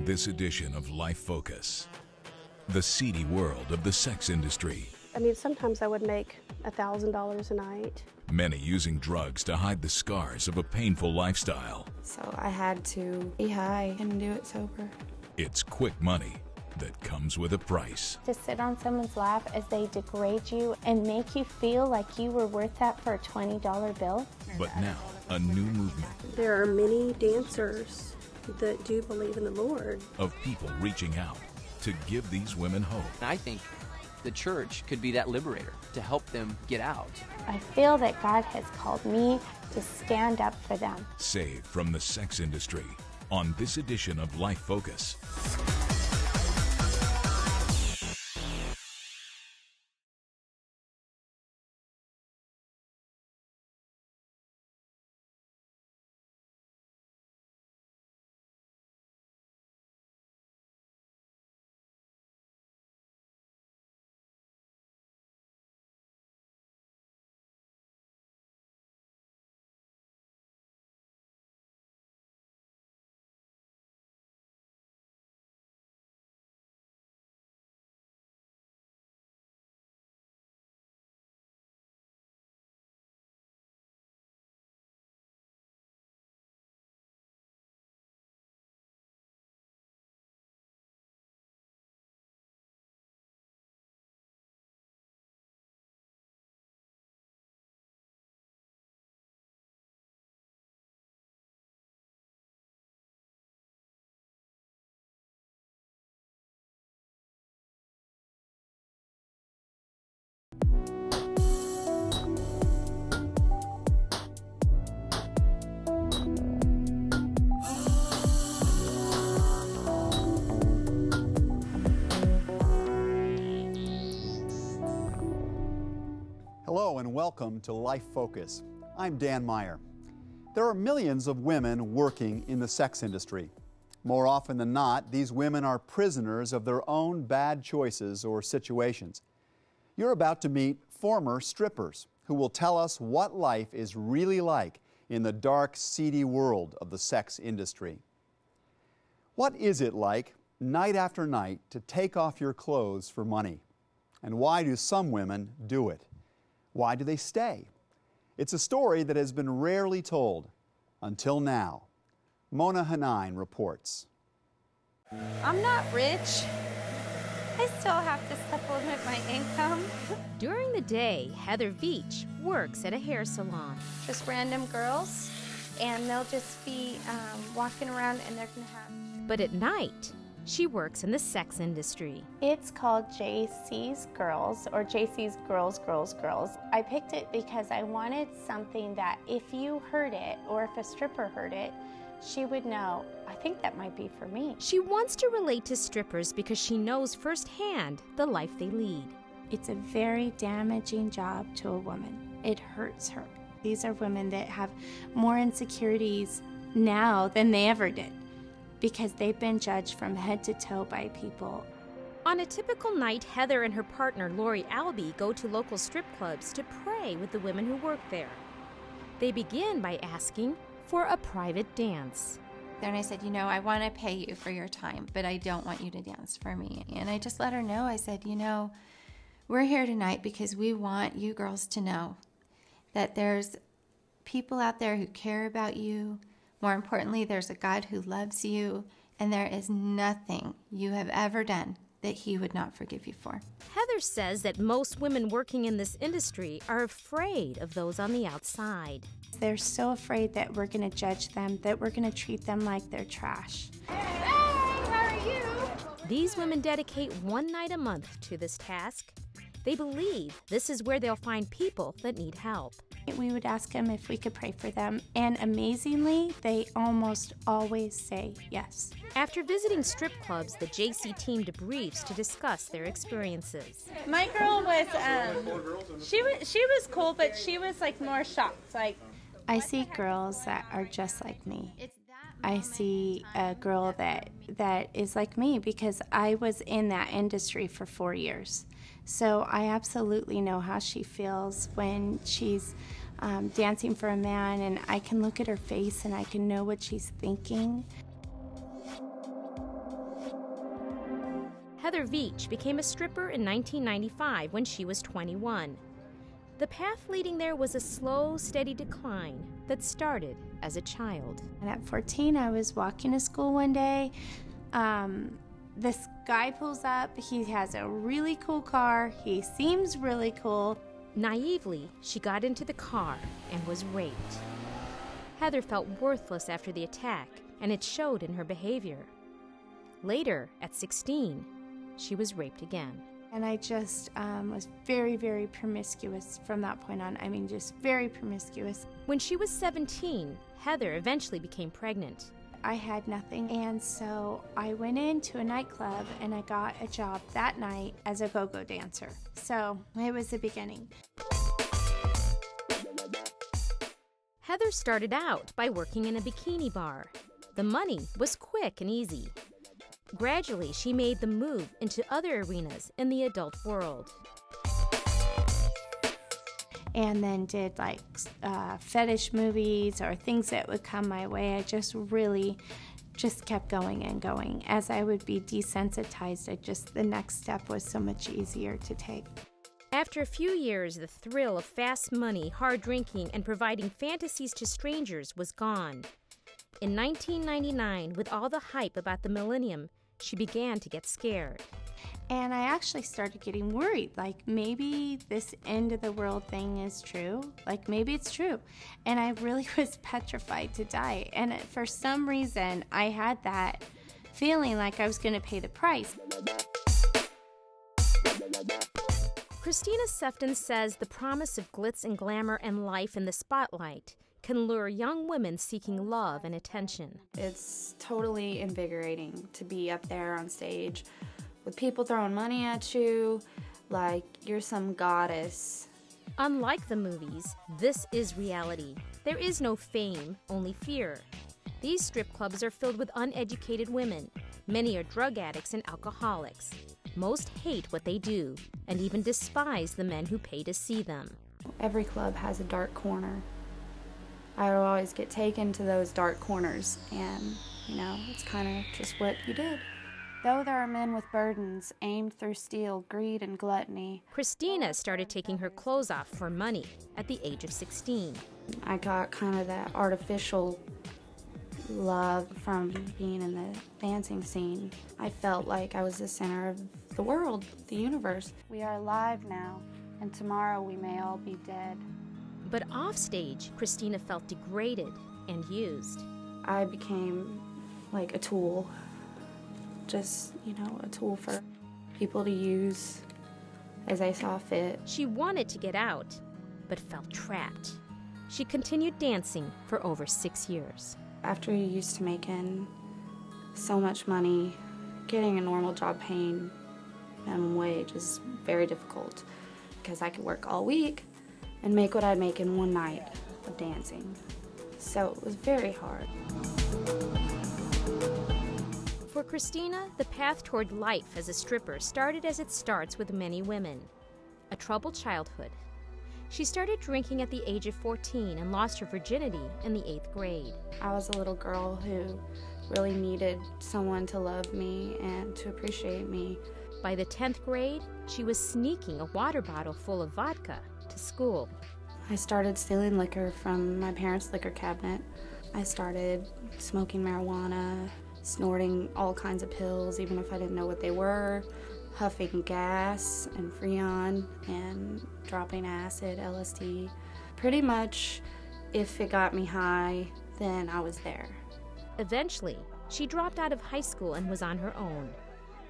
this edition of Life Focus, the seedy world of the sex industry. I mean, sometimes I would make $1,000 a night. Many using drugs to hide the scars of a painful lifestyle. So I had to be high and do it sober. It's quick money that comes with a price. To sit on someone's lap as they degrade you and make you feel like you were worth that for a $20 bill. But now, a new movement. There are many dancers that do believe in the Lord. Of people reaching out to give these women hope. I think the church could be that liberator to help them get out. I feel that God has called me to stand up for them. Saved from the sex industry on this edition of Life Focus. Hello and welcome to Life Focus. I'm Dan Meyer. There are millions of women working in the sex industry. More often than not, these women are prisoners of their own bad choices or situations. You're about to meet former strippers who will tell us what life is really like in the dark, seedy world of the sex industry. What is it like, night after night, to take off your clothes for money? And why do some women do it? Why do they stay? It's a story that has been rarely told until now. Mona Hanine reports. I'm not rich. I still have to supplement my income. During the day, Heather Veach works at a hair salon. Just random girls, and they'll just be walking around and they're going to have... But at night, she works in the sex industry. It's called JC's Girls, or JC's Girls, Girls, Girls. I picked it because I wanted something that if you heard it, or if a stripper heard it, she would know, I think that might be for me. She wants to relate to strippers because she knows firsthand the life they lead. It's a very damaging job to a woman. It hurts her. These are women that have more insecurities now than they ever did, because they've been judged from head to toe by people. On a typical night, Heather and her partner, Lori Albee, go to local strip clubs to pray with the women who work there. They begin by asking for a private dance. Then I said, I want to pay you for your time, but I don't want you to dance for me. And I just let her know. I said, we're here tonight because we want you girls to know that there's people out there who care about you. More importantly, there's a God who loves you, and there is nothing you have ever done that He would not forgive you for. Heather says that most women working in this industry are afraid of those on the outside. They're so afraid that we're going to judge them, that we're going to treat them like they're trash. Hey, how are you? These women dedicate one night a month to this task. They believe this is where they'll find people that need help. We would ask them if we could pray for them, and amazingly, they almost always say yes. After visiting strip clubs, the JC team debriefs to discuss their experiences. My girl was, she was cool, but she was like more shocked. I see girls that are just like me. I see a girl that is like me because I was in that industry for 4 years. So I absolutely know how she feels when she's dancing for a man, and I can look at her face and I can know what she's thinking. Heather Veach became a stripper in 1995 when she was 21. The path leading there was a slow, steady decline that started as a child. And at 14, I was walking to school one day. This guy pulls up. He has a really cool car. He seems really cool. Naively, she got into the car and was raped. Heather felt worthless after the attack, and it showed in her behavior. Later, at 16, she was raped again. And I just was very, very promiscuous from that point on. I mean, just very promiscuous. When she was 17, Heather eventually became pregnant. I had nothing, and so I went into a nightclub and I got a job that night as a go-go dancer. So it was the beginning. Heather started out by working in a bikini bar. The money was quick and easy. Gradually, she made the move into other arenas in the adult world. And then did like fetish movies or things that would come my way. I just really kept going and going. As I would be desensitized, the next step was so much easier to take. After a few years, the thrill of fast money, hard drinking, and providing fantasies to strangers was gone. In 1999, with all the hype about the millennium, she began to get scared. And I actually started getting worried, like maybe this end of the world thing is true, like maybe it's true. And I really was petrified to die. And for some reason, I had that feeling like I was going to pay the price. Christina Sefton says the promise of glitz and glamour and life in the spotlight can lure young women seeking love and attention. It's totally invigorating to be up there on stage with people throwing money at you like you're some goddess. Unlike the movies, this is reality. There is no fame, only fear. These strip clubs are filled with uneducated women. Many are drug addicts and alcoholics. Most hate what they do and even despise the men who pay to see them. Every club has a dark corner. I would always get taken to those dark corners, and, it's kind of just what you did. Though there are men with burdens aimed through steel, greed, and gluttony. Christina started taking her clothes off for money at the age of 16. I got kind of that artificial love from being in the dancing scene. I felt like I was the center of the world, the universe. We are alive now, and tomorrow we may all be dead. But offstage, Christina felt degraded and used. I became like a tool. Just, a tool for people to use as they saw fit. She wanted to get out, but felt trapped. She continued dancing for over 6 years. After you're used to making so much money, getting a normal job paying minimum wage is very difficult because I could work all week and make what I'd make in one night of dancing. So it was very hard. For Christina, the path toward life as a stripper started as it starts with many women. A troubled childhood. She started drinking at the age of 14 and lost her virginity in the 8th grade. I was a little girl who really needed someone to love me and to appreciate me. By the 10th grade, she was sneaking a water bottle full of vodka to school. I started stealing liquor from my parents' liquor cabinet. I started smoking marijuana, snorting all kinds of pills, even if I didn't know what they were, huffing gas and Freon, and dropping acid, LSD. Pretty much, if it got me high, then I was there. Eventually, she dropped out of high school and was on her own.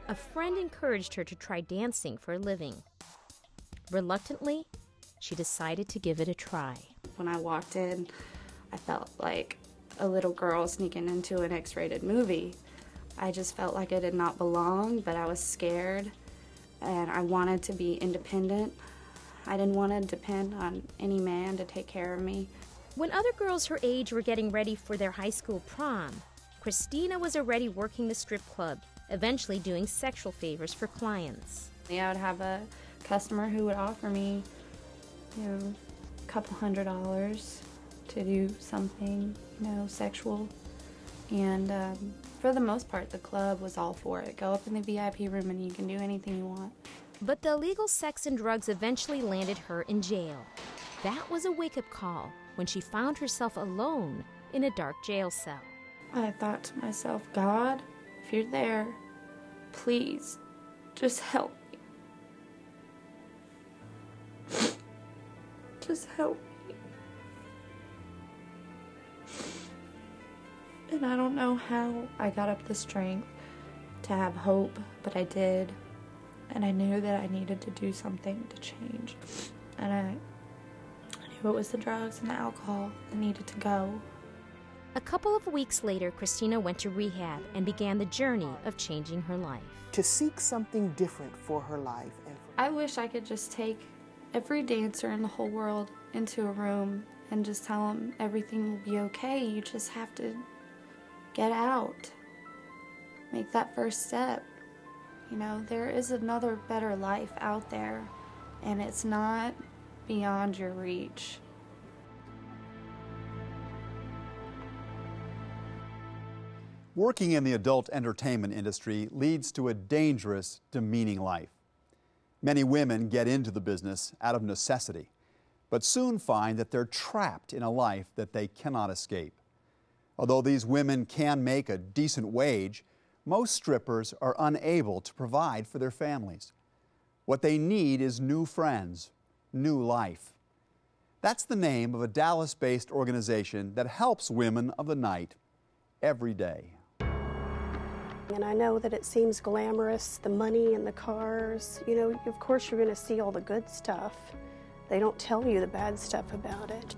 A friend encouraged her to try dancing for a living. Reluctantly, she decided to give it a try. When I walked in, I felt like a little girl sneaking into an X-rated movie. I just felt like I did not belong, but I was scared, and I wanted to be independent. I didn't want to depend on any man to take care of me. When other girls her age were getting ready for their high school prom, Christina was already working the strip club, eventually doing sexual favors for clients. I would have a customer who would offer me, a couple $100 to do something, sexual. And for the most part, the club was all for it. Go up in the VIP room and you can do anything you want. But the illegal sex and drugs eventually landed her in jail. That was a wake-up call when she found herself alone in a dark jail cell. I thought to myself, God, if you're there, please, just help me. Just help me. And I don't know how I got up the strength to have hope, but I did. And I knew that I needed to do something to change. And I knew it was the drugs and the alcohol that needed to go. A couple of weeks later, Christina went to rehab and began the journey of changing her life. To seek something different for her life. I wish I could just take every dancer in the whole world into a room and just tell them everything will be okay. You just have to get out. Make that first step. You know, there is another better life out there, and it's not beyond your reach. Working in the adult entertainment industry leads to a dangerous, demeaning life. Many women get into the business out of necessity, but soon find that they're trapped in a life that they cannot escape. Although these women can make a decent wage, most strippers are unable to provide for their families. What they need is new friends, new life. That's the name of a Dallas-based organization that helps women of the night every day. And I know that it seems glamorous, the money and the cars. You know, of course you're going to see all the good stuff. They don't tell you the bad stuff about it.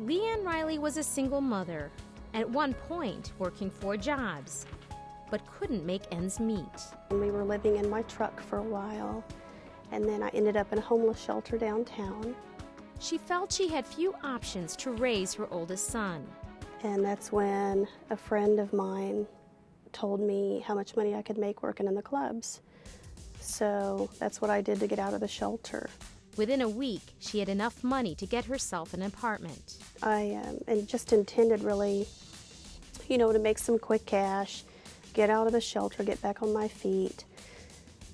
Leanne Riley was a single mother, at one point working 4 jobs, but couldn't make ends meet. And we were living in my truck for a while, and then I ended up in a homeless shelter downtown. She felt she had few options to raise her oldest son. And that's when a friend of mine told me how much money I could make working in the clubs. So that's what I did to get out of the shelter. Within a week, she had enough money to get herself an apartment. I and just intended really, you know, to make some quick cash, get out of the shelter, get back on my feet,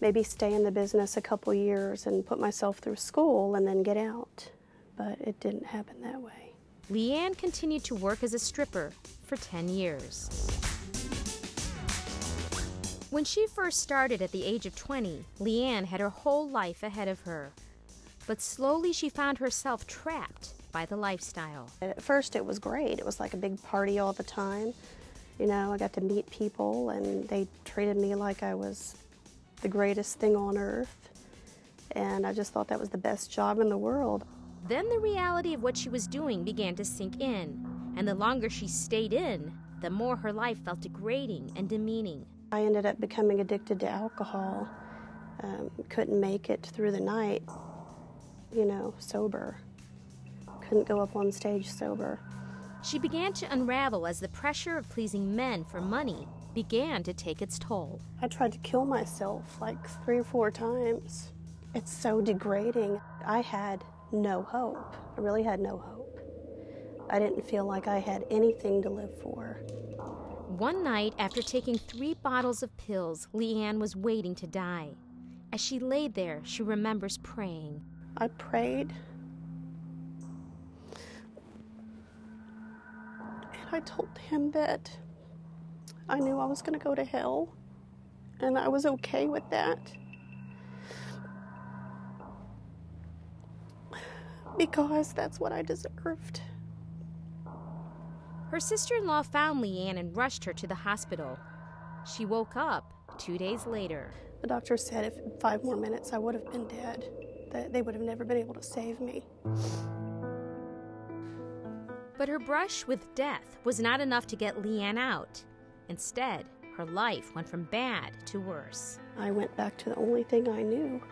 maybe stay in the business a couple years and put myself through school and then get out. But it didn't happen that way. Leanne continued to work as a stripper for 10 years. When she first started at the age of 20, Leanne had her whole life ahead of her. But slowly she found herself trapped by the lifestyle. At first it was great. It was like a big party all the time. You know, I got to meet people and they treated me like I was the greatest thing on earth. And I just thought that was the best job in the world. Then the reality of what she was doing began to sink in. And the longer she stayed in, the more her life felt degrading and demeaning. I ended up becoming addicted to alcohol. Couldn't make it through the night, you know, sober. Couldn't go up on stage sober. She began to unravel as the pressure of pleasing men for money began to take its toll. I tried to kill myself like 3 or 4 times. It's so degrading. I had no hope. I really had no hope. I didn't feel like I had anything to live for. One night, after taking 3 bottles of pills, Leanne was waiting to die. As she laid there, she remembers praying. I prayed. And I told him that I knew I was going to go to hell, and I was okay with that. Because that's what I deserved. Her sister-in-law found Leanne and rushed her to the hospital. She woke up 2 days later. The doctor said if in 5 more minutes I would have been dead, that they would have never been able to save me. But her brush with death was not enough to get Leanne out. Instead, her life went from bad to worse. I went back to the only thing I knew.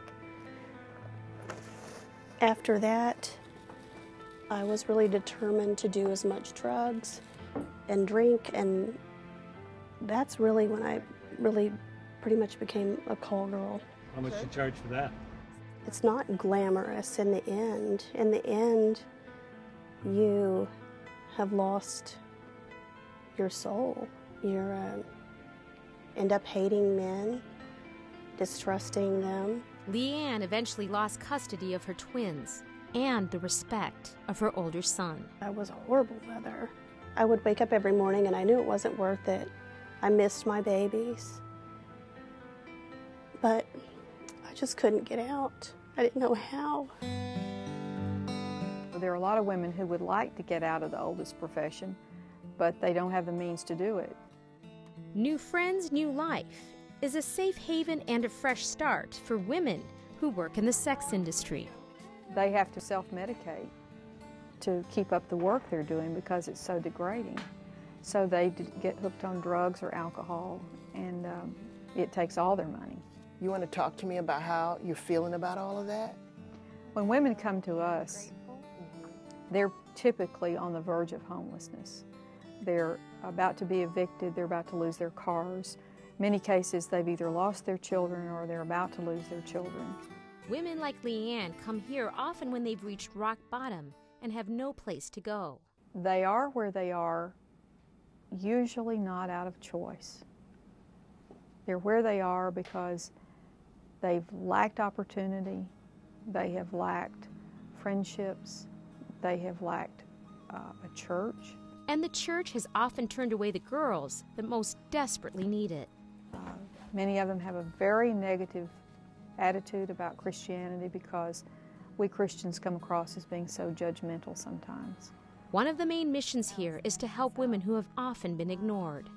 After that, I was really determined to do as much drugs and drink, and that's really when I really pretty much became a call girl. How much did you charge for that? It's not glamorous in the end. In the end, you have lost your soul. You end up hating men, distrusting them. Leanne eventually lost custody of her twins and the respect of her older son. I was a horrible mother. I would wake up every morning and I knew it wasn't worth it. I missed my babies, but I just couldn't get out. I didn't know how. There are a lot of women who would like to get out of the oldest profession, but they don't have the means to do it. New Friends, New Life is a safe haven and a fresh start for women who work in the sex industry. They have to self-medicate to keep up the work they're doing because it's so degrading. So they get hooked on drugs or alcohol, and it takes all their money. You want to talk to me about how you're feeling about all of that? When women come to us, they're typically on the verge of homelessness. They're about to be evicted, they're about to lose their cars. In many cases, they've either lost their children or they're about to lose their children. Women like Leanne come here often when they've reached rock bottom and have no place to go. They are where they are, usually not out of choice. They're where they are because they've lacked opportunity, they have lacked friendships, they have lacked a church. And the church has often turned away the girls that most desperately need it. Many of them have a very negative attitude about Christianity because we Christians come across as being so judgmental sometimes. One of the main missions here is to help women who have often been ignored.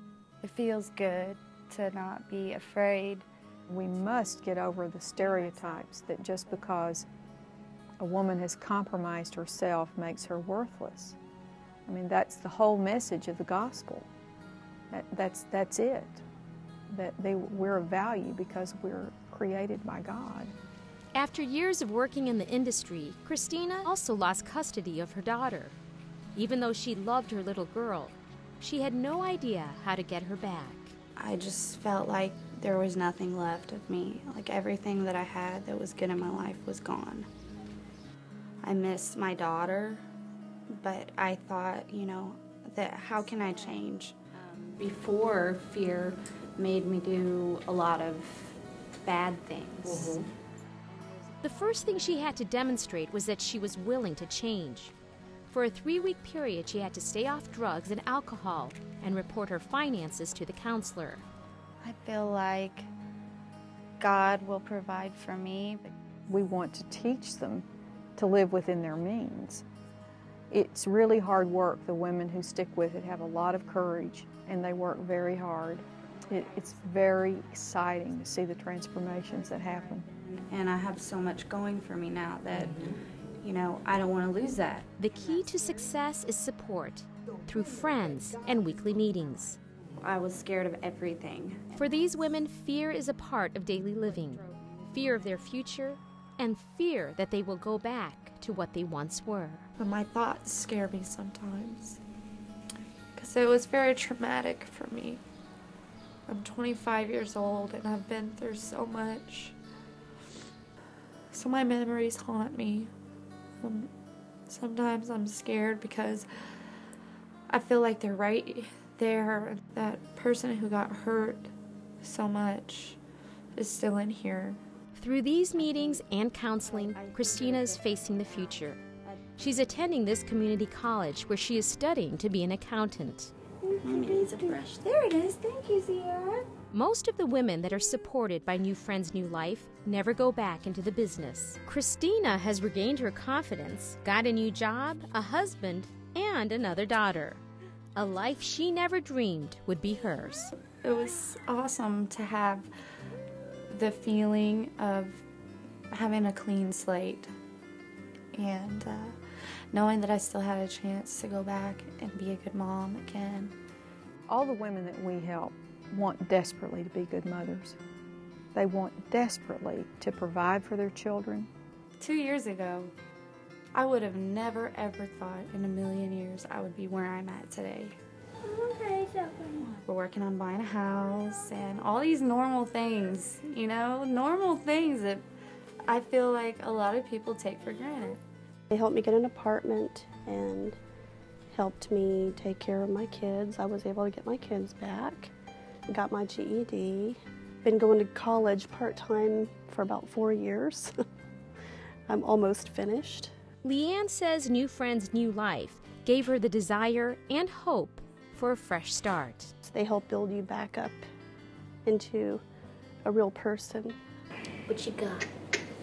It feels good to not be afraid. We must get over the stereotypes that just because a woman has compromised herself makes her worthless. I mean, that's the whole message of the gospel. That's it. We're of value because we're created by God. After years of working in the industry, Christina also lost custody of her daughter. Even though she loved her little girl, she had no idea how to get her back. I just felt like there was nothing left of me. Like everything that I had that was good in my life was gone. I missed my daughter, but I thought, that how can I change? Before, fear made me do a lot of bad things. The first thing she had to demonstrate was that she was willing to change. For a 3-week period, she had to stay off drugs and alcohol and report her finances to the counselor. I feel like God will provide for me. We want to teach them to live within their means. It's really hard work. The women who stick with it have a lot of courage, and they work very hard. It's very exciting to see the transformations that happen. And I have so much going for me now that, I don't want to lose that. The key to success is support through friends and weekly meetings. I was scared of everything. For these women, fear is a part of daily living. Fear of their future and fear that they will go back to what they once were. But my thoughts scare me sometimes because it was very traumatic for me. I'm 25 years old and I've been through so much. So my memories haunt me. Sometimes I'm scared because I feel like they're right there. That person who got hurt so much is still in here. Through these meetings and counseling, Christina is facing the future. She's attending this community college where she is studying to be an accountant. Mommy needs a brush. There it is. Thank you, Sierra. Most of the women that are supported by New Friends, New Life never go back into the business. Christina has regained her confidence, got a new job, a husband, and another daughter. A life she never dreamed would be hers. It was awesome to have the feeling of having a clean slate and knowing that I still had a chance to go back and be a good mom again. All the women that we help want desperately to be good mothers. They want desperately to provide for their children. 2 years ago, I would have never ever thought in a million years I would be where I'm at today. We're working on buying a house and all these normal things, normal things that I feel like a lot of people take for granted. They helped me get an apartment and helped me take care of my kids. I was able to get my kids back, got my GED. Been going to college part-time for about 4 years. I'm almost finished. Leanne says New Friends, New Life gave her the desire and hope for a fresh start. They help build you back up into a real person. What you got?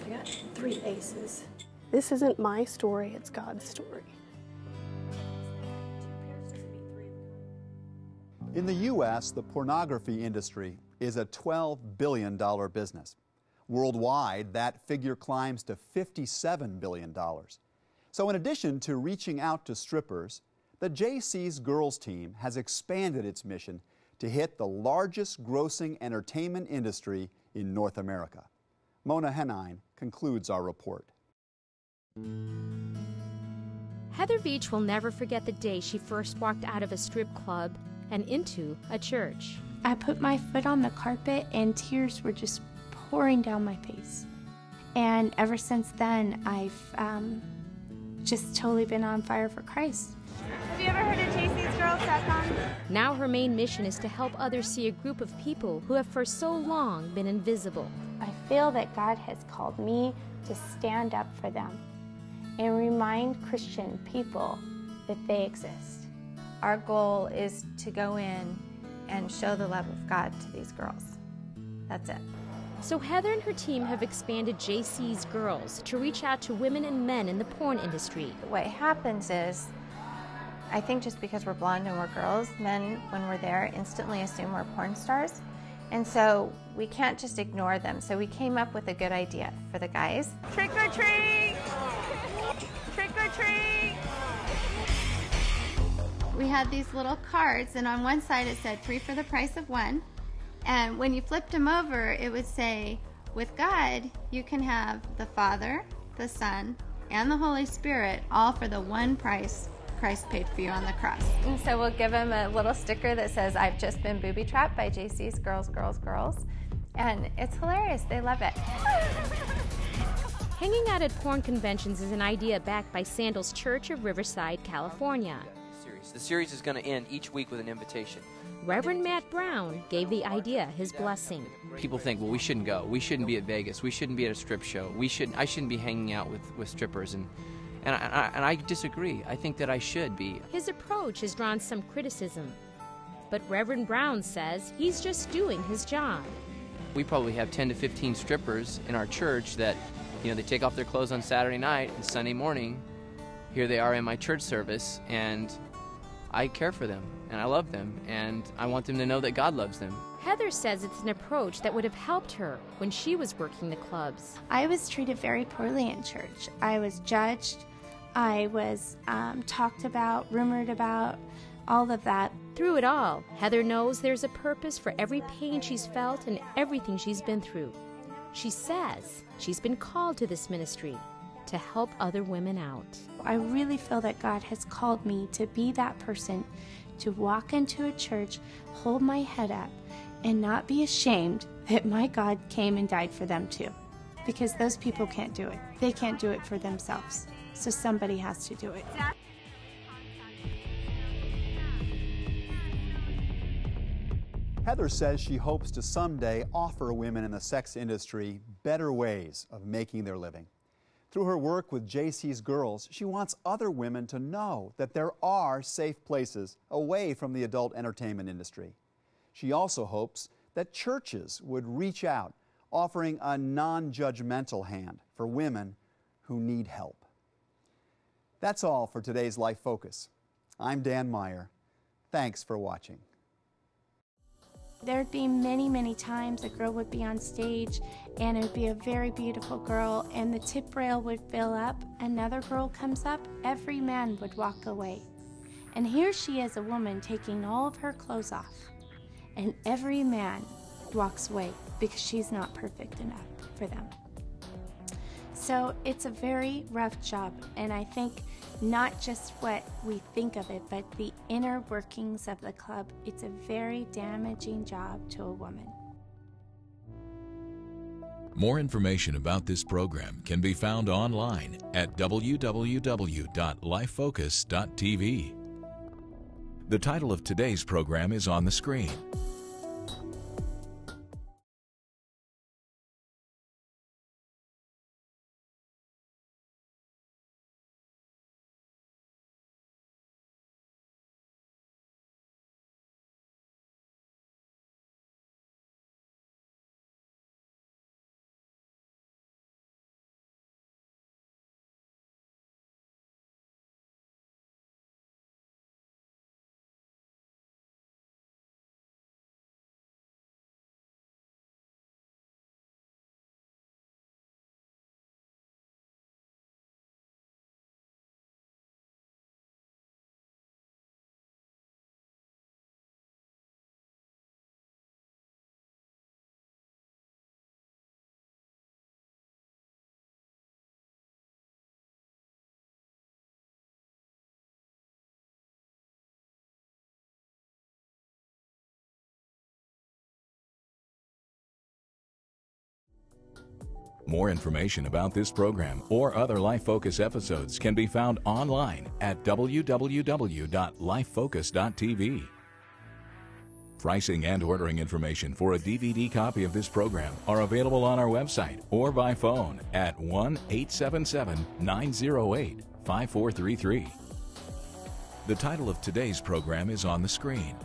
I got 3 aces. This isn't my story, it's God's story. In the U.S., the pornography industry is a $12 billion business. Worldwide, that figure climbs to $57 billion. So in addition to reaching out to strippers, the JC's Girls team has expanded its mission to hit the largest grossing entertainment industry in North America. Mona Henine concludes our report. Heather Veach will never forget the day she first walked out of a strip club and into a church. I put my foot on the carpet and tears were just pouring down my face. And ever since then, I've just totally been on fire for Christ. Have you ever heard of teased? Now her main mission is to help others see a group of people who have for so long been invisible. I feel that God has called me to stand up for them and remind Christian people that they exist. Our goal is to go in and show the love of God to these girls. That's it. So Heather and her team have expanded JC's Girls to reach out to women and men in the porn industry. What happens is, I think just because we're blonde and we're girls, men, when we're there, instantly assume we're porn stars. And so we can't just ignore them. So we came up with a good idea for the guys. Trick or treat! Trick or treat! We had these little cards, and on one side it said 3 for the price of 1. And when you flipped them over, it would say, with God, you can have the Father, the Son, and the Holy Spirit, all for the one price Christ paid for you on the cross. And so we'll give them a little sticker that says, I've just been booby-trapped by JC's Girls, Girls, Girls. And it's hilarious. They love it. Hanging out at porn conventions is an idea backed by Sandals Church of Riverside, California. The series is going to end each week with an invitation. Reverend Matt Brown gave the idea his blessing. People think, well, we shouldn't go. We shouldn't be at Vegas. We shouldn't be at a strip show. I shouldn't be hanging out with strippers. And I disagree. I think that I should be. His approach has drawn some criticism, but Reverend Brown says he's just doing his job. We probably have 10 to 15 strippers in our church that, they take off their clothes on Saturday night, and Sunday morning, here they are in my church service, and I care for them, and I love them, and I want them to know that God loves them. Heather says it's an approach that would have helped her when she was working the clubs. I was treated very poorly in church. I was judged. I was talked about, rumored about, all of that. Through it all, Heather knows there's a purpose for every pain she's felt and everything she's been through. She says she's been called to this ministry to help other women out. I really feel that God has called me to be that person, to walk into a church, hold my head up, and not be ashamed that my God came and died for them too. Because those people can't do it. They can't do it for themselves. So somebody has to do it. Heather says she hopes to someday offer women in the sex industry better ways of making their living. Through her work with JC's Girls, she wants other women to know that there are safe places away from the adult entertainment industry. She also hopes that churches would reach out, offering a non-judgmental hand for women who need help. That's all for today's Life Focus. I'm Dan Meyer. Thanks for watching. There'd be many, many times a girl would be on stage and it would be a very beautiful girl and the tip rail would fill up, another girl comes up, every man would walk away. And here she is, a woman taking all of her clothes off, and every man walks away because she's not perfect enough for them. So it's a very rough job, and I think not just what we think of it, but the inner workings of the club. It's a very damaging job to a woman. More information about this program can be found online at www.lifefocus.tv. The title of today's program is on the screen. More information about this program or other Life Focus episodes can be found online at www.lifefocus.tv. Pricing and ordering information for a DVD copy of this program are available on our website or by phone at 1-877-908-5433. The title of today's program is on the screen.